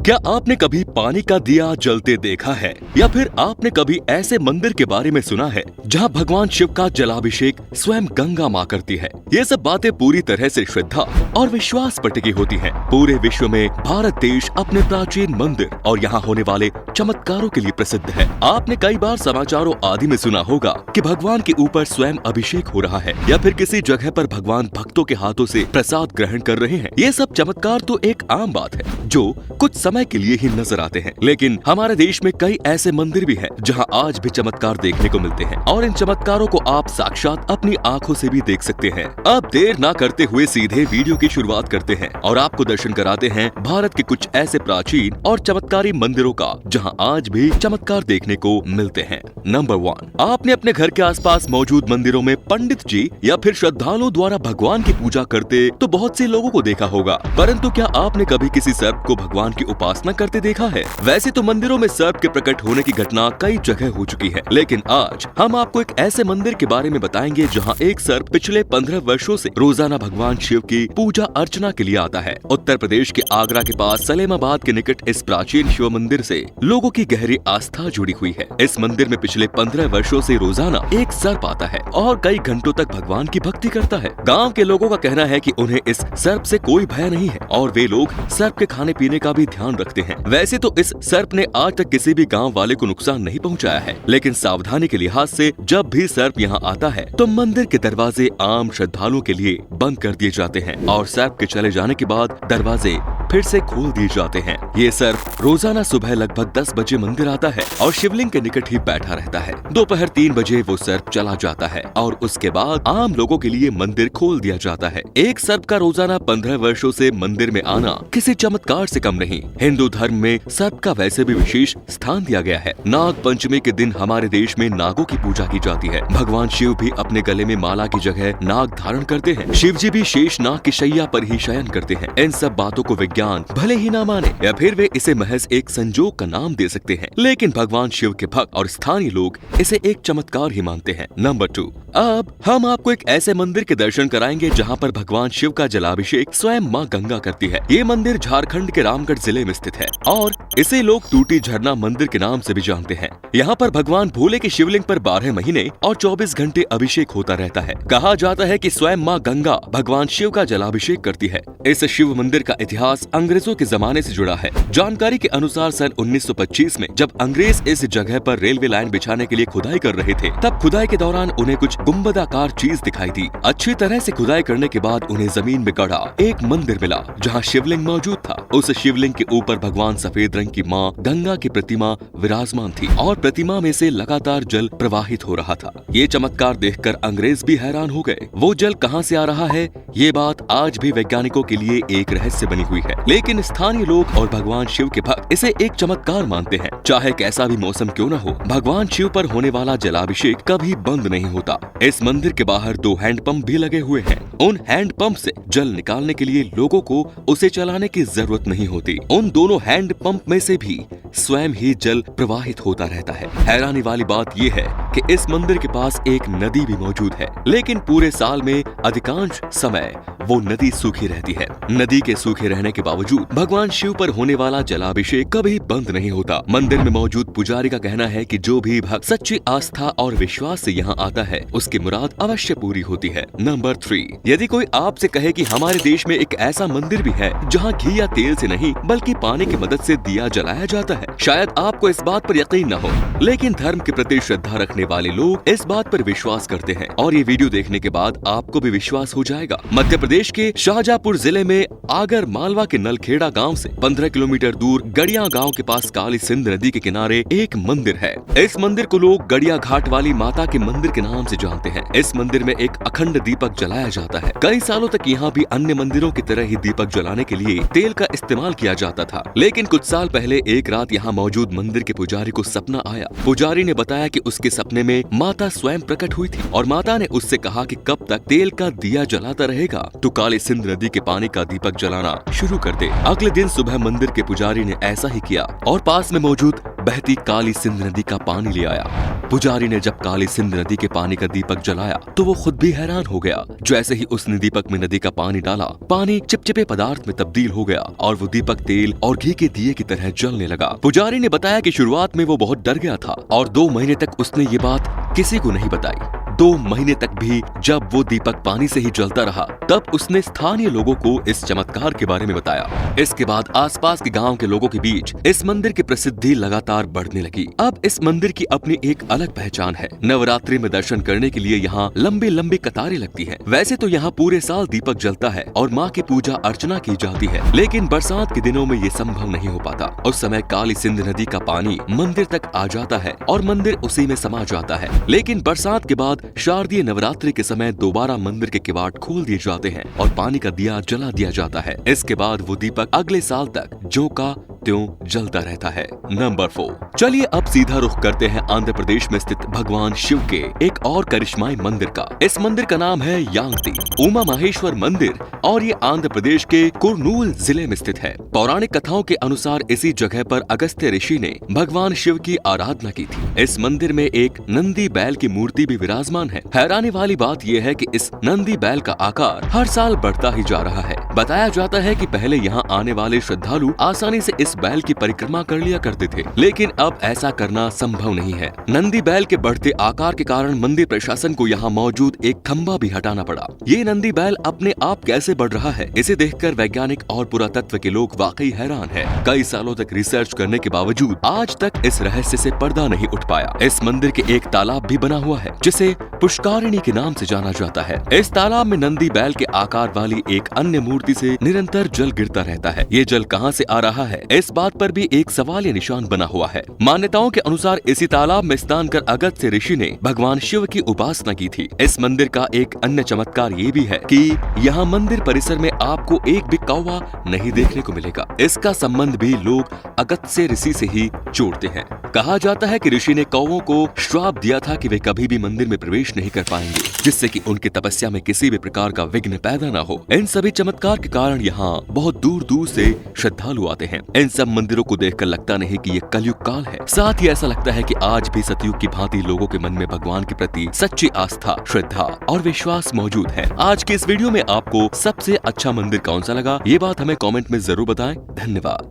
क्या आपने कभी पानी का दिया जलते देखा है या फिर आपने कभी ऐसे मंदिर के बारे में सुना है जहां भगवान शिव का जलाभिषेक स्वयं गंगा मां करती है? ये सब बातें पूरी तरह से श्रद्धा और विश्वास पर टिकी होती हैं। पूरे विश्व में भारत देश अपने प्राचीन मंदिर और यहाँ होने वाले चमत्कारों के लिए प्रसिद्ध है। आपने कई बार समाचारों आदि में सुना होगा कि भगवान के ऊपर स्वयं अभिषेक हो रहा है या फिर किसी जगह पर भगवान भक्तों के हाथों से प्रसाद ग्रहण कर रहे हैं। ये सब चमत्कार तो एक आम बात है जो कुछ समय के लिए ही नजर आते हैं, लेकिन हमारे देश में कई ऐसे मंदिर भी हैं जहां आज भी चमत्कार देखने को मिलते हैं और इन चमत्कारों को आप साक्षात अपनी आंखों से भी देख सकते हैं। अब देर ना करते हुए सीधे वीडियो की शुरुआत करते हैं और आपको दर्शन कराते हैं भारत के कुछ ऐसे प्राचीन और चमत्कारी मंदिरों का जहां आज भी चमत्कार देखने को मिलते हैं। नंबर 1, आपने अपने घर के आसपास मौजूद मंदिरों में पंडित जी या फिर श्रद्धालुओं द्वारा भगवान की पूजा करते तो बहुत से लोगों को देखा होगा, परंतु क्या आपने कभी किसी सर्प को भगवान की उपासना करते देखा है? वैसे तो मंदिरों में सर्प के प्रकट होने की घटना कई जगह हो चुकी है, लेकिन आज हम आपको एक ऐसे मंदिर के बारे में बताएंगे जहां एक सर्प पिछले 15 वर्षों से रोजाना भगवान शिव की पूजा अर्चना के लिए आता है। उत्तर प्रदेश के आगरा के पास सलेमाबाद के निकट इस प्राचीन शिव मंदिर से लोगों की गहरी आस्था जुड़ी हुई है। इस मंदिर में पिछले 15 वर्षों से रोजाना एक सर्प आता है और कई घंटों तक भगवान की भक्ति करता है। गाँव के लोगों का कहना है कि उन्हें इस सर्प से कोई भय नहीं है और वे लोग सर्प के खाने पीने का भी ध्यान रखते हैं। वैसे तो इस सर्प ने आज तक किसी भी गांव वाले को नुकसान नहीं पहुंचाया है, लेकिन सावधानी के लिहाज से जब भी सर्प यहां आता है तो मंदिर के दरवाजे आम श्रद्धालुओं के लिए बंद कर दिए जाते हैं और सर्प के चले जाने के बाद दरवाजे फिर से खोल दिए जाते हैं। ये सर्प रोजाना सुबह लगभग 10 बजे मंदिर आता है और शिवलिंग के निकट ही बैठा रहता है। दोपहर 3 बजे वो सर्प चला जाता है और उसके बाद आम लोगों के लिए मंदिर खोल दिया जाता है। एक सर्प का रोजाना 15 वर्षों से मंदिर में आना किसी चमत्कार से कम नहीं। हिंदू धर्म में सर्प का वैसे भी विशेष स्थान दिया गया है। नाग पंचमी के दिन हमारे देश में नागों की पूजा की जाती है। भगवान शिव भी अपने गले में माला की जगह नाग धारण करते हैं। शिव जी भी शेष नाग की शैया पर ही शयन करते हैं। इन सब बातों को विज्ञान भले ही ना माने या फिर वे इसे महज एक संजोग का नाम दे सकते हैं, लेकिन भगवान शिव के भक्त और स्थानीय लोग इसे एक चमत्कार ही मानते हैं। नंबर 2, अब हम आपको एक ऐसे मंदिर के दर्शन कराएंगे जहाँ पर भगवान शिव का जलाभिषेक स्वयं माँ गंगा करती है। ये मंदिर झारखंड के रामगढ़ जिले में स्थित है और इसे लोग टूटी झरना मंदिर के नाम से भी जानते हैं। यहाँ पर भगवान भोले के शिवलिंग पर 12 महीने और 24 घंटे अभिषेक होता रहता है। कहा जाता है कि स्वयं माँ गंगा भगवान शिव का जलाभिषेक करती है। इस शिव मंदिर का इतिहास अंग्रेजों के जमाने से जुड़ा है। जानकारी के अनुसार सन 1925 में जब अंग्रेज इस जगह पर रेलवे लाइन बिछाने के लिए खुदाई कर रहे थे, तब खुदाई के दौरान उन्हें कुछ गुंबदाकार चीज दिखाई दी। अच्छी तरह से खुदाई करने के बाद उन्हें जमीन में गड़ा एक मंदिर मिला जहाँ शिवलिंग मौजूद था। उस शिवलिंग के ऊपर भगवान सफेद रंग की माँ गंगा की प्रतिमा विराजमान थी और प्रतिमा में से लगातार जल प्रवाहित हो रहा था। ये चमत्कार देखकर अंग्रेज भी हैरान हो गए। वो जल कहाँ से आ रहा है, ये बात आज भी वैज्ञानिकों के लिए एक रहस्य बनी हुई है, लेकिन स्थानीय लोग और भगवान शिव के भक्त इसे एक चमत्कार मानते हैं। चाहे कैसा भी मौसम क्यों न हो, भगवान शिव पर होने वाला जलाभिषेक कभी बंद नहीं होता। इस मंदिर के बाहर 2 हैंडपंप भी लगे हुए हैं। उन हैंडपंप से जल निकालने के लिए लोगों को उसे चलाने की जरूरत नहीं होती। उन दोनों हैंडपंप में से भी स्वयं ही जल प्रवाहित होता रहता है। हैरानी वाली बात यह है कि इस मंदिर के पास एक नदी भी मौजूद है, लेकिन पूरे साल में अधिकांश समय वो नदी सूखी रहती है। नदी के सूखे रहने के बावजूद भगवान शिव पर होने वाला जलाभिषेक कभी बंद नहीं होता। मंदिर में मौजूद पुजारी का कहना है कि जो भी भक्त सच्ची आस्था और विश्वास से यहाँ आता है उसकी मुराद अवश्य पूरी होती है। नंबर 3, यदि कोई आपसे कहे कि हमारे देश में एक ऐसा मंदिर भी है जहाँ घी या तेल से नहीं बल्कि पानी की मदद से दिया जलाया जाता है, शायद आपको इस बात पर यकीन न हो, लेकिन धर्म के प्रति श्रद्धा रखने वाले लोग इस बात पर विश्वास करते हैं और ये वीडियो देखने के बाद आपको भी विश्वास हो जाएगा। मध्य प्रदेश के शाहजहांपुर जिले में आगर मालवा के नलखेड़ा गांव से 15 किलोमीटर दूर गड़िया गांव के पास काली सिंध नदी के किनारे एक मंदिर है। इस मंदिर को लोग गड़िया घाट वाली माता के मंदिर के नाम से जानते हैं। इस मंदिर में एक अखंड दीपक जलाया जाता है। कई सालों तक यहाँ भी अन्य मंदिरों की तरह ही दीपक जलाने के लिए तेल का इस्तेमाल किया जाता था, लेकिन कुछ साल पहले एक रात यहाँ मौजूद मंदिर के पुजारी को सपना आया। पुजारी ने बताया कि उसके सपने में माता स्वयं प्रकट हुई थी और माता ने उससे कहा कि कब तक तेल का दिया जलाता रहेगा तो काली सिंध नदी के पानी का दीपक जलाना शुरू कर दे। अगले दिन सुबह मंदिर के पुजारी ने ऐसा ही किया और पास में मौजूद बहती काली सिंध नदी का पानी ले आया। पुजारी ने जब काली सिंध नदी के पानी का दीपक जलाया तो वो खुद भी हैरान हो गया। जैसे ही उसने दीपक में नदी का पानी डाला, पानी चिपचिपे पदार्थ में तब्दील हो गया और वो दीपक तेल और घी के दिए की तरह जलने लगा। पुजारी ने बताया कि शुरुआत में वो बहुत डर गया था और 2 महीने तक उसने ये बात किसी को नहीं बताई। 2 महीने तक भी जब वो दीपक पानी से ही जलता रहा, तब उसने स्थानीय लोगों को इस चमत्कार के बारे में बताया। इसके बाद आसपास के गांव के लोगों के बीच इस मंदिर की प्रसिद्धि लगातार बढ़ने लगी। अब इस मंदिर की अपनी एक अलग पहचान है। नवरात्रि में दर्शन करने के लिए यहाँ लंबी लंबी कतारें लगती हैं। वैसे तो यहाँ पूरे साल दीपक जलता है और माँ की पूजा अर्चना की जाती है, लेकिन बरसात के दिनों में ये संभव नहीं हो पाता। उस समय काली सिंध नदी का पानी मंदिर तक आ जाता है और मंदिर उसी में समा जाता है। लेकिन बरसात के बाद शारदीय नवरात्रि के समय दोबारा मंदिर के किवाड़ खोल दिए जाते हैं और पानी का दिया जला दिया जाता है। इसके बाद वो दीपक अगले साल तक ज्यों का त्यों जलता रहता है। नंबर 4, चलिए अब सीधा रुख करते हैं आंध्र प्रदेश में स्थित भगवान शिव के एक और करिश्माई मंदिर का। इस मंदिर का नाम है यांगती उमा महेश्वर मंदिर और ये आंध्र प्रदेश के कुर्नूल जिले में स्थित है। पौराणिक कथाओं के अनुसार इसी जगह पर अगस्त्य ऋषि ने भगवान शिव की आराधना की थी। इस मंदिर में एक नंदी बैल की मूर्ति भी विराजमान है। हैरानी वाली बात यह है कि इस नंदी बैल का आकार हर साल बढ़ता ही जा रहा है। बताया जाता है कि पहले यहाँ आने वाले श्रद्धालु आसानी से इस बैल की परिक्रमा कर लिया करते थे, लेकिन अब ऐसा करना संभव नहीं है। नंदी बैल के बढ़ते आकार के कारण मंदिर प्रशासन को यहाँ मौजूद एक खंभा भी हटाना पड़ा। ये नंदी बैल अपने आप कैसे बढ़ रहा है, इसे देखकर वैज्ञानिक और पुरातत्व के लोग वाकई हैरान हैं। कई सालों तक रिसर्च करने के बावजूद आज तक इस रहस्य से पर्दा नहीं उठ पाया। इस मंदिर के एक तालाब भी बना हुआ है जिसे पुष्कारिणी के नाम से जाना जाता है। इस तालाब में नंदी बैल के आकार वाली एक अन्य मूर्ति से निरंतर जल गिरता रहता है। ये जल कहाँ से आ रहा है, इस बात पर भी एक सवालिया निशान बना हुआ है। मान्यताओं के अनुसार इसी तालाब में स्नान कर अगस्त्य ऋषि ने भगवान शिव की उपासना की थी। इस मंदिर का एक अन्य चमत्कार ये भी है कि यहाँ मंदिर परिसर में आपको एक भी कौवा नहीं देखने को मिलेगा। इसका संबंध भी लोग अगस्त्य ऋषि से ही जोड़ते हैं। कहा जाता है कि ऋषि ने कौवों को श्राप दिया था कि वे कभी भी मंदिर में प्रवेश नहीं कर पाएंगे, जिससे कि उनकी तपस्या में किसी भी प्रकार का विघ्न पैदा न हो। इन सभी चमत्कार के कारण यहाँ बहुत दूर दूर से श्रद्धालु आते हैं। इन सब मंदिरों को देखकर लगता नहीं कि ये कलयुग काल है। साथ ही ऐसा लगता है कि आज भी सतयुग की भांति लोगों के मन में भगवान के प्रति सच्ची आस्था, श्रद्धा और विश्वास मौजूद है। आज के इस वीडियो में आपको सबसे अच्छा मंदिर कौन सा लगा, ये बात हमें कमेंट में जरूर बताएं। धन्यवाद।